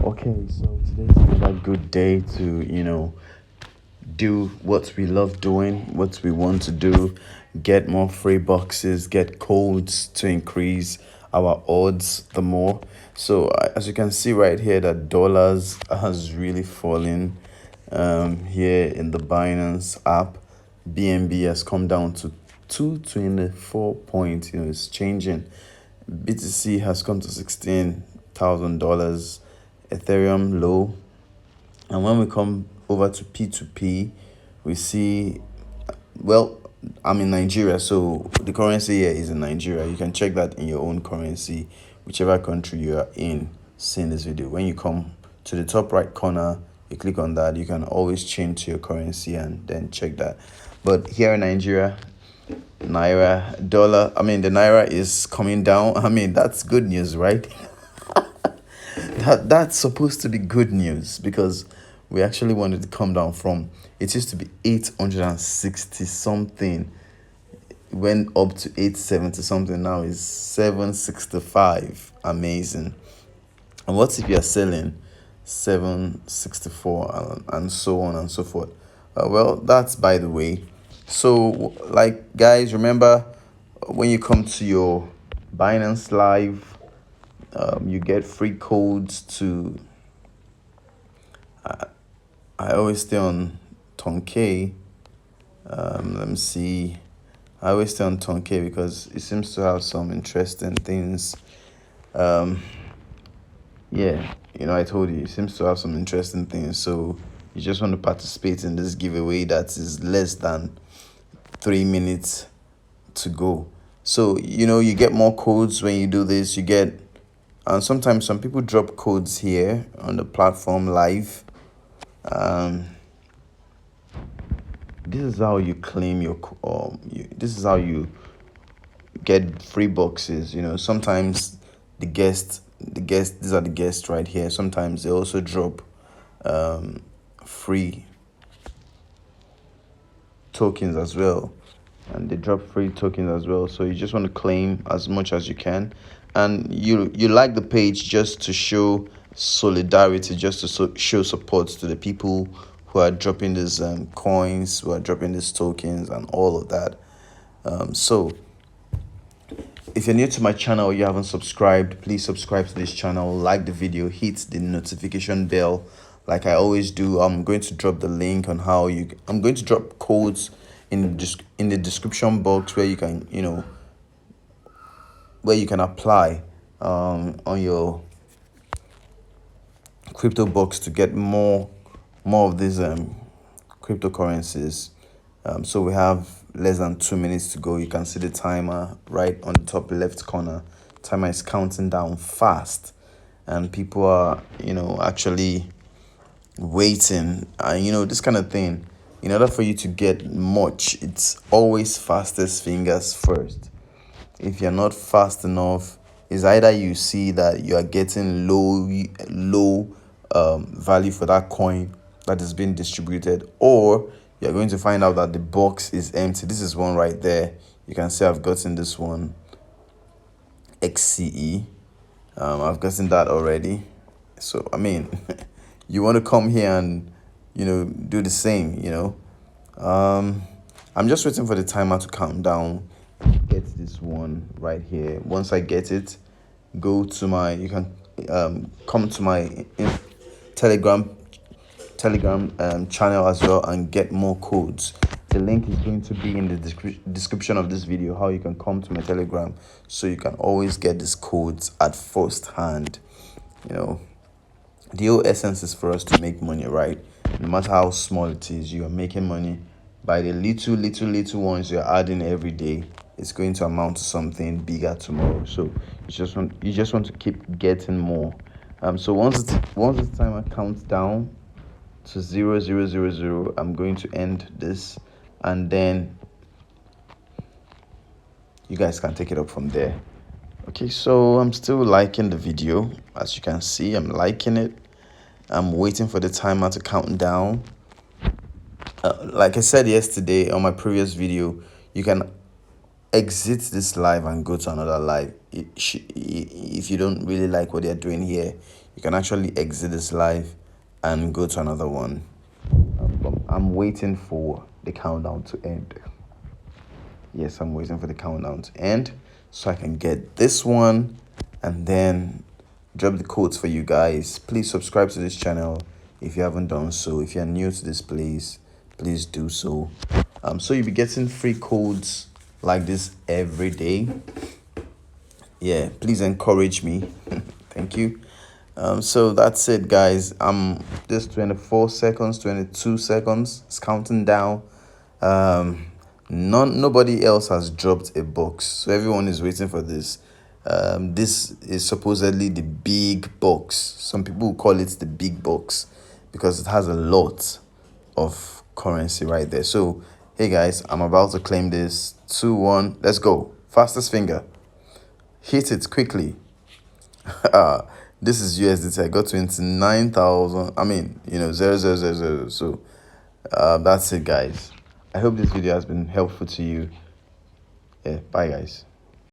Okay, so today's another good day to, do what we love doing, what we want to do, get more free boxes, get codes to increase our odds the more. So as you can see right here, that dollars has really fallen. Here in the Binance app, BNB has come down to 224 points. It's changing. BTC has come to $16,000, Ethereum low. And when we come over to P2P, we see, well, I'm in Nigeria, so the currency here is in Nigeria. You can check that in your own currency, whichever country you are in, seeing this video. When you come to the top right corner, you click on that. You can always change to your currency and then check that. But here in Nigeria, the naira is coming down. That's good news, right? That's supposed to be good news, because we actually wanted to come down from, it used to be 860 something, went up to 870 something, now is 765. Amazing. And what if you're selling 764 and so on and so forth? Well, that's by the way. So, like, guys, remember when you come to your Binance Live, you get free codes to. I always stay on Tonkei. Let me see. I always stay on Tonkei because it seems to have some interesting things. Yeah, I told you, it seems to have some interesting things. So you just want to participate in this giveaway that is less than 3 minutes to go. So, you get more codes when you do this. You get, and sometimes some people drop codes here on the platform live. This is how you claim your, this is how you get free boxes. Sometimes these are the guests right here. Sometimes they also drop free tokens as well, and they drop free tokens as well. So you just want to claim as much as you can, and you like the page just to show solidarity, just to show support to the people who are dropping these coins, who are dropping these tokens and all of that. So if you're new to my channel or you haven't subscribed, please subscribe to this channel, like the video, hit the notification bell like I always do. I'm going to drop the link on how I'm going to drop codes in the description box where you can, where you can apply on your CryptoBox to get more of these cryptocurrencies. So we have less than 2 minutes to go. You can see the timer right on the top left corner. Timer is counting down fast, and people are, actually waiting. And this kind of thing, in order for you to get much, it's always fastest fingers first. If you're not fast enough, it's either you see that you are getting low value for that coin that is being distributed, or you're going to find out that the box is empty. This is one right there. You can see I've gotten this one, XCE. I've gotten that already. So you want to come here and do the same. I'm just waiting for the timer to count down. Get this one right here. Once I get it, go to you can come to my telegram channel as well and get more codes. The link is going to be in the description of this video, how you can come to my telegram, so you can always get these codes at first hand. The whole essence is for us to make money, right? No matter how small it is, you are making money. By the little ones you're adding every day, it's going to amount to something bigger tomorrow. So you just want to keep getting more. So once the timer counts down to 0000, I'm going to end this, and then you guys can take it up from there. Okay, so I'm still liking the video. As you can see, I'm liking it. I'm waiting for the timer to count down. Like I said yesterday on my previous video, you can exit this live and go to another live. If you don't really like what they're doing here, you can actually exit this live and go to another one. I'm waiting for the countdown to end. Yes, I'm waiting for the countdown to end so I can get this one and then drop the codes for you guys. Please subscribe to this channel if you haven't done so. If you're new to this place, please do so. So you'll be getting free codes like this every day. Yeah, please encourage me. Thank you. So that's it, guys. Just 24 seconds, 22 seconds. It's counting down. Nobody else has dropped a box, so everyone is waiting for this. This is supposedly the big box. Some people call it the big box because it has a lot of currency right there. So hey guys, I'm about to claim this. 2, 1, let's go. Fastest finger. Hit it quickly. This is USDT. I got 29,000. I mean, 0.0000. So that's it, guys. I hope this video has been helpful to you. Yeah, bye guys.